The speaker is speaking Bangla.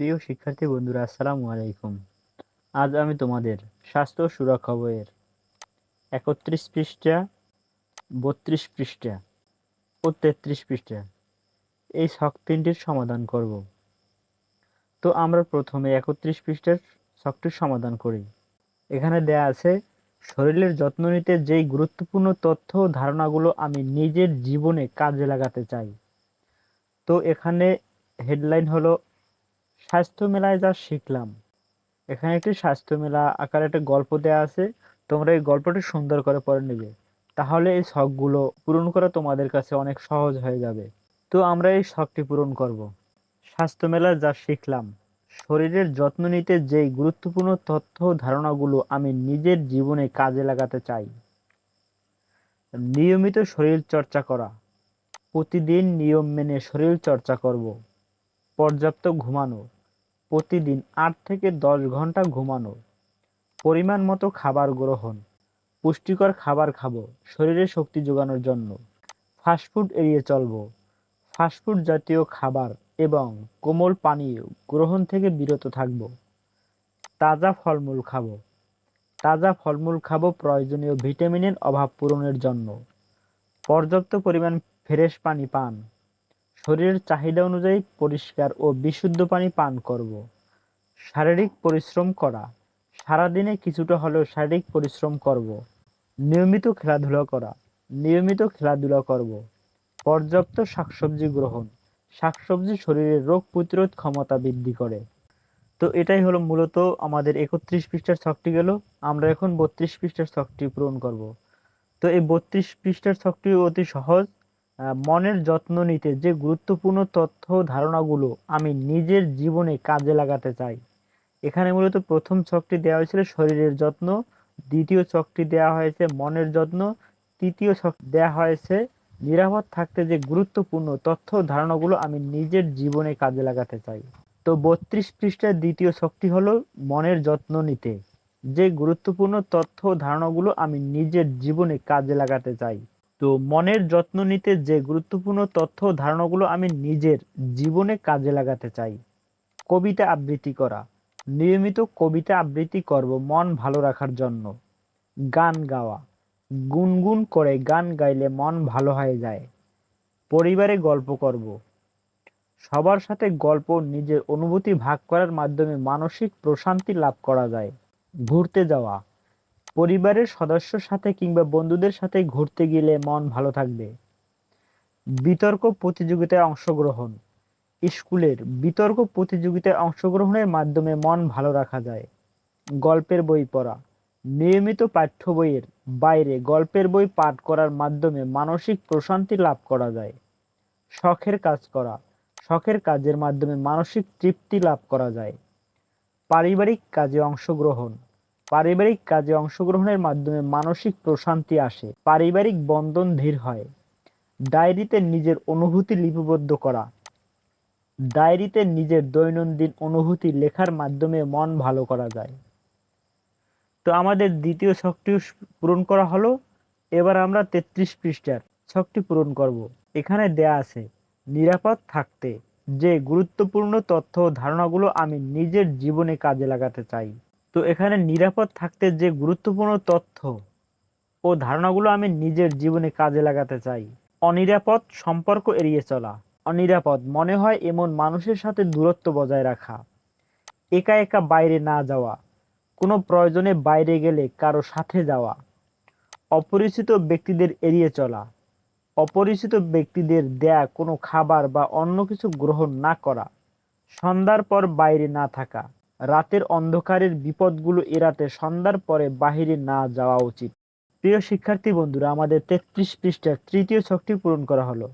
প্রিয় শিক্ষার্থী বন্ধুরা, আসসালামু আলাইকুম। আজ আমি তোমাদের স্বাস্থ্য সুরক্ষা বইয়ের ৩১ পৃষ্ঠা, ৩২ পৃষ্ঠা ও ৩৩ পৃষ্ঠা এই ছক তিনটির সমাধান করব। তো আমরা প্রথমে ৩১ পৃষ্ঠার ছকটির সমাধান করি। এখানে দেয়া আছে, শরীরের যত্ন নিতে যেই গুরুত্বপূর্ণ তথ্য ও ধারণাগুলো আমি নিজের জীবনে কাজে লাগাতে চাই। তো এখানে হেডলাইন হলো, স্বাস্থ্য মেলায় যা শিখলাম। এখানে একটি স্বাস্থ্য মেলা আকারে একটা গল্প দেয়া আছে। তোমরা এই গল্পটি সুন্দর করে পড়ে নিবে, তাহলে এই ছকগুলো পূরণ করা তোমাদের কাছে অনেক সহজ হয়ে যাবে। তো আমরা এই ছকটি পূরণ করব। স্বাস্থ্য মেলায় যা শিখলাম, শরীরের যত্ন নিতে যেই গুরুত্বপূর্ণ তথ্য ও ধারণাগুলো আমি নিজের জীবনে কাজে লাগাতে চাই। নিয়মিত শরীর চর্চা করা, প্রতিদিন নিয়ম মেনে শরীর চর্চা করব। পর্যাপ্ত ঘুমানো, প্রতিদিন ৮ থেকে ১০ ঘন্টা ঘুমানো। পরিমাণ মতো খাবার গ্রহণ, পুষ্টিকর খাবার খাবো শরীরে শক্তি যোগানোর জন্য। ফাস্টফুড এড়িয়ে চলবো, ফাস্টফুড জাতীয় খাবার এবং কোমল পানীয় গ্রহণ থেকে বিরত থাকবো। তাজা ফলমূল খাবো, তাজা ফলমূল খাবো প্রয়োজনীয় ভিটামিনের অভাব পূরণের জন্য। পর্যাপ্ত পরিমাণ ফ্রেশ পানি পান, শরীরের চাহিদা অনুযায়ী পরিষ্কার ও বিশুদ্ধ পানি পান করব। শারীরিক পরিশ্রম করা, সারাদিনে কিছুটা হলেও শারীরিক পরিশ্রম করব। নিয়মিত খেলাধুলা করা, নিয়মিত খেলাধুলা করব। পর্যাপ্ত শাকসবজি গ্রহণ, শাকসবজি শরীরের রোগ প্রতিরোধ ক্ষমতা বৃদ্ধি করে। তো এটাই হলো মূলত আমাদের ৩১ পৃষ্ঠার ছকটি গেল। আমরা এখন ৩২ পৃষ্ঠার ছকটি পূরণ করব। তো এই ৩২ পৃষ্ঠার ছকটি অতি সহজ। মনের যত্ন নিতে যে গুরুত্বপূর্ণ তথ্য ধারণাগুলো আমি নিজের জীবনে কাজে লাগাতে চাই। এখানে মূলত প্রথম ছকটি দেওয়া হয়েছিল শরীরের যত্ন, দ্বিতীয় ছকটি দেওয়া হয়েছে মনের যত্ন, তৃতীয় ছক দেওয়া হয়েছে নিরাপদ থাকতে যে গুরুত্বপূর্ণ তথ্য ধারণাগুলো আমি নিজের জীবনে কাজে লাগাতে চাই। তো ৩২ পৃষ্ঠার দ্বিতীয় ছকটি হলো মনের যত্ন নিতে যে গুরুত্বপূর্ণ তথ্য ধারণাগুলো আমি নিজের জীবনে কাজে লাগাতে চাই। তো মনের যত্ন নিতে যে গুরুত্বপূর্ণ তথ্য ধারণাগুলো আমি নিজের জীবনে কাজে লাগাতে চাই। কবিতা আবৃত্তি করা, নিয়মিত কবিতা আবৃত্তি করব মন ভালো রাখার জন্য। গান গাওয়া, গুনগুন করে গান গাইলে মন ভালো হয়ে যায়। পরিবারে গল্প করব, সবার সাথে গল্প নিজের অনুভূতি ভাগ করার মাধ্যমে মানসিক প্রশান্তি লাভ করা যায়। ঘুরতে যাওয়া, পরিবারের সদস্যর সাথে কিংবা বন্ধুদের সাথে ঘুরতে গেলে মন ভালো থাকবে। বিতর্ক প্রতিযোগিতায় অংশগ্রহণ, স্কুলের বিতর্ক প্রতিযোগিতায় অংশগ্রহণের মাধ্যমে মন ভালো রাখা যায়। গল্পের বই পড়া, নিয়মিত পাঠ্য বইয়ের বাইরে গল্পের বই পাঠ করার মাধ্যমে মানসিক প্রশান্তি লাভ করা যায়। শখের কাজ করা, শখের কাজের মাধ্যমে মানসিক তৃপ্তি লাভ করা যায়। পারিবারিক কাজে অংশগ্রহণ, পারিবারিক কাজে অংশগ্রহণের মাধ্যমে মানসিক প্রশান্তি আসে, পারিবারিক বন্ধন দৃঢ় হয়। ডায়েরিতে নিজের অনুভূতি লিপিবদ্ধ করা, ডায়েরিতে নিজের দৈনন্দিন অনুভূতি লেখার মাধ্যমে মন ভালো করা যায়। তো আমাদের দ্বিতীয় ছকটি পূরণ করা হলো। এবার আমরা ৩৩ পৃষ্ঠার ছকটি পূরণ করব। এখানে দেয়া আছে, নিরাপদ থাকতে যে গুরুত্বপূর্ণ তথ্য ও ধারণাগুলো আমি নিজের জীবনে কাজে লাগাতে চাই। তো এখানে নিরাপদ থাকতে যে গুরুত্বপূর্ণ তথ্য ও ধারণাগুলো আমি নিজের জীবনে কাজে লাগাতে চাই। অনিরাপদ সম্পর্ক এড়িয়ে চলা, অনিরাপদ মনে হয় এমন মানুষের সাথে দূরত্ব বজায় রাখা। একা একা বাইরে না যাওয়া, কোনো প্রয়োজনে বাইরে গেলে কারো সাথে যাওয়া। অপরিচিত ব্যক্তিদের এড়িয়ে চলা, অপরিচিত ব্যক্তিদের দেয়া কোনো খাবার বা অন্য কিছু গ্রহণ না করা। সন্ধ্যার পর বাইরে না থাকা, রাতের অন্ধকারের বিপদগুলো এড়াতে সন্ধ্যার পরে বাহিরে না যাওয়া উচিত। প্রিয় শিক্ষার্থী বন্ধুরা, আমাদের ৩৩ পৃষ্ঠার তৃতীয় ছকটি পূরণ করা হলো।